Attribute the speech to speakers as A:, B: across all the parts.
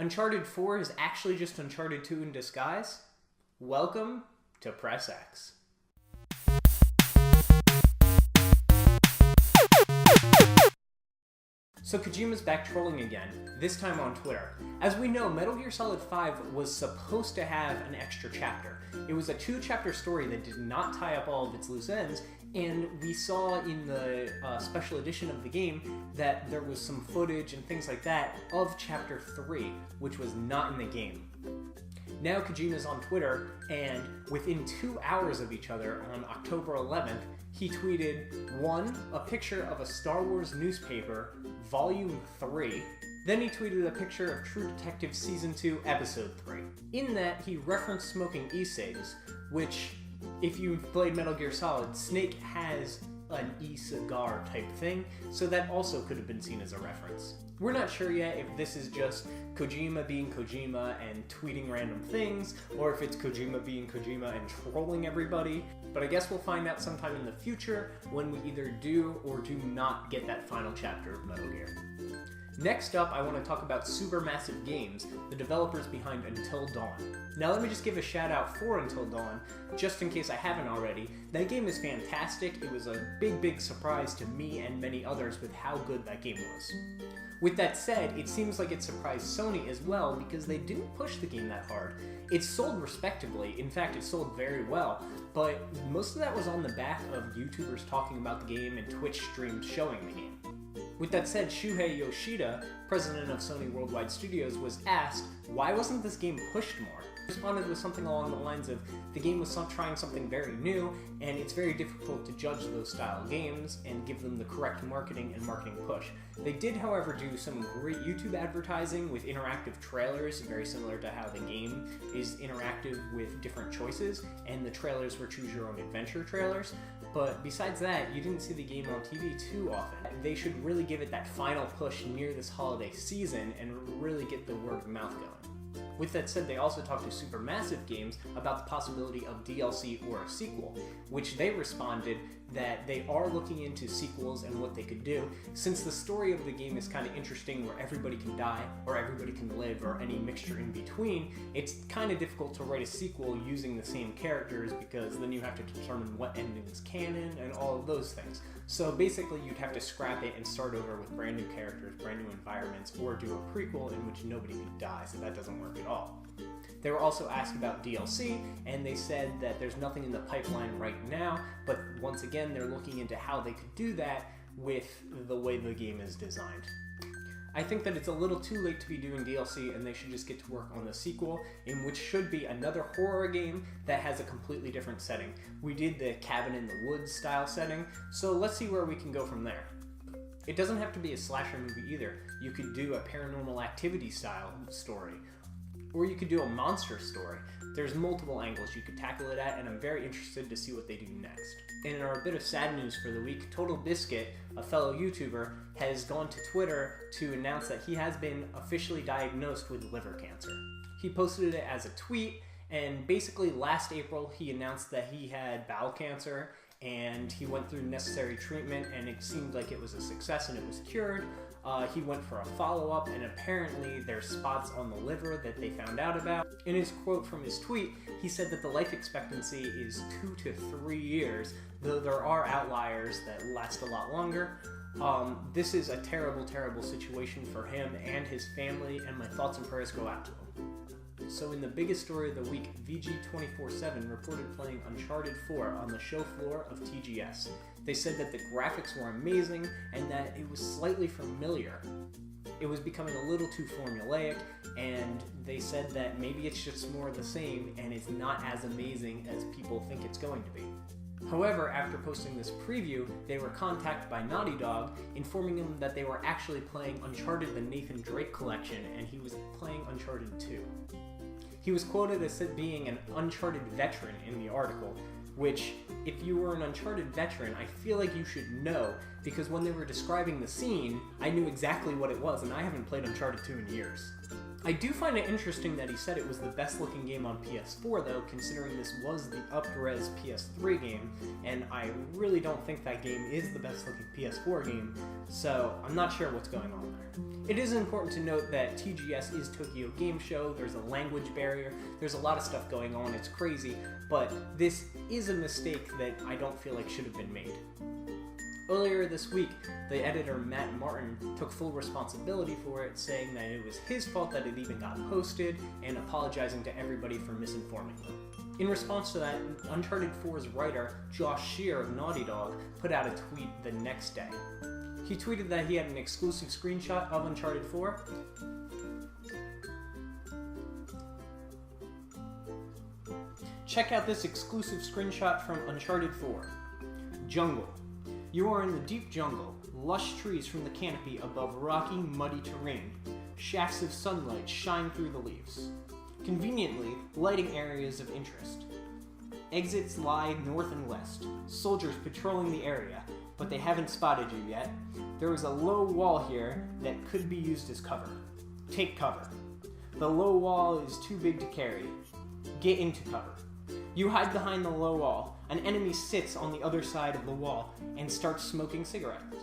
A: Uncharted 4 is actually just Uncharted 2 in disguise? Welcome to Press X. So Kojima's back trolling again, this time on Twitter. As we know, Metal Gear Solid 5 was supposed to have an extra chapter. It was a 2-chapter story that did not tie up all of its loose ends, and we saw in the special edition of the game that there was some footage and things like that of Chapter 3, which was not in the game. Now Kojima's on Twitter, and within 2 hours of each other, on October 11th, he tweeted, 1, a picture of a Star Wars newspaper, Volume 3. Then he tweeted a picture of True Detective Season 2, Episode 3. In that, he referenced smoking e-cigs, which, if you've played Metal Gear Solid, Snake has an e-cigar type thing, so that also could have been seen as a reference. We're not sure yet if this is just Kojima being Kojima and tweeting random things, or if it's Kojima being Kojima and trolling everybody, but I guess we'll find out sometime in the future when we either do or do not get that final chapter of Metal Gear. Next up, I want to talk about Supermassive Games, the developers behind Until Dawn. Now let me just give a shout out for Until Dawn, just in case I haven't already. That game is fantastic. It was a big surprise to me and many others with how good that game was. With that said, it seems like it surprised Sony as well because they didn't push the game that hard. It sold respectably, in fact it sold very well, but most of that was on the back of YouTubers talking about the game and Twitch streams showing the game. With that said, Shuhei Yoshida, president of Sony Worldwide Studios, was asked, why wasn't this game pushed more? He responded with something along the lines of, the game was trying something very new, and it's very difficult to judge those style games and give them the correct marketing and marketing push. They did, however, do some great YouTube advertising with interactive trailers, very similar to how the game is interactive with different choices, and the trailers were choose-your-own-adventure trailers. But besides that, you didn't see the game on TV too often. They should really give it that final push near this holiday season and really get the word of mouth going. With that said, they also talked to Supermassive Games about the possibility of DLC or a sequel, which they responded that they are looking into sequels and what they could do. Since the story of the game is kind of interesting where everybody can die, or everybody can live, or any mixture in between, it's kind of difficult to write a sequel using the same characters because then you have to determine what ending is canon and all of those things. So basically you'd have to scrap it and start over with brand new characters, brand new environments, or do a prequel in which nobody could die, so that doesn't work at all. They were also asked about DLC, and they said that there's nothing in the pipeline right now, but once again, they're looking into how they could do that with the way the game is designed. I think that it's a little too late to be doing DLC, and they should just get to work on the sequel, in which should be another horror game that has a completely different setting. We did the Cabin in the Woods style setting, so let's see where we can go from there. It doesn't have to be a slasher movie either. You could do a Paranormal Activity style story, or you could do a monster story. There's multiple angles you could tackle it at, and I'm very interested to see what they do next. And in our bit of sad news for the week, Totalbiscuit, a fellow YouTuber, has gone to Twitter to announce that he has been officially diagnosed with liver cancer. He posted it as a tweet, and basically last April he announced that he had bowel cancer, and he went through necessary treatment, and it seemed like it was a success and it was cured. He went for a follow-up, and apparently there's spots on the liver that they found out about. In his quote from his tweet, he said that the life expectancy is 2 to 3 years, though there are outliers that last a lot longer. This is a terrible situation for him and his family, and my thoughts and prayers go out to him. So in the biggest story of the week, VG247 reported playing Uncharted 4 on the show floor of TGS. They said that the graphics were amazing and that it was slightly familiar. It was becoming a little too formulaic, and they said that maybe it's just more of the same and it's not as amazing as people think it's going to be. However, after posting this preview, they were contacted by Naughty Dog, informing them that they were actually playing Uncharted the Nathan Drake Collection, and he was playing Uncharted 2. He was quoted as being an Uncharted veteran in the article, which, if you were an Uncharted veteran, I feel like you should know, because when they were describing the scene, I knew exactly what it was, and I haven't played Uncharted 2 in years. I do find it interesting that he said it was the best looking game on PS4 though, considering this was the up-res PS3 game, and I really don't think that game is the best looking PS4 game, so I'm not sure what's going on there. It is important to note that TGS is Tokyo Game Show, there's a language barrier, there's a lot of stuff going on, it's crazy, but this is a mistake that I don't feel like should have been made. Earlier this week, the editor Matt Martin took full responsibility for it, saying that it was his fault that it even got posted, and apologizing to everybody for misinforming them. In response to that, Uncharted 4's writer, Josh Shear of Naughty Dog, put out a tweet the next day. He tweeted that he had an exclusive screenshot of Uncharted 4. Check out this exclusive screenshot from Uncharted 4. Jungle. You are in the deep jungle, lush trees from the canopy above rocky, muddy terrain. Shafts of sunlight shine through the leaves, conveniently lighting areas of interest. Exits lie north and west, soldiers patrolling the area, but they haven't spotted you yet. There is a low wall here that could be used as cover. Take cover. The low wall is too big to carry. Get into cover. You hide behind the low wall. An enemy sits on the other side of the wall and starts smoking cigarettes.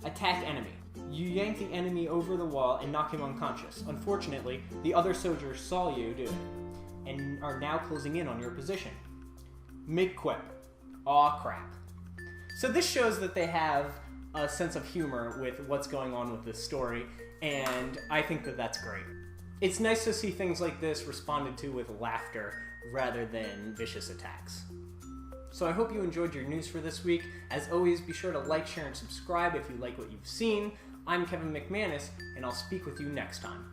A: Attack enemy. You yank the enemy over the wall and knock him unconscious. Unfortunately, the other soldiers saw you do it and are now closing in on your position. Make quip. Aw crap. So this shows that they have a sense of humor with what's going on with this story, and I think that that's great. It's nice to see things like this responded to with laughter rather than vicious attacks. So I hope you enjoyed your news for this week. As always, be sure to like, share, and subscribe if you like what you've seen. I'm Kevin McManus, and I'll speak with you next time.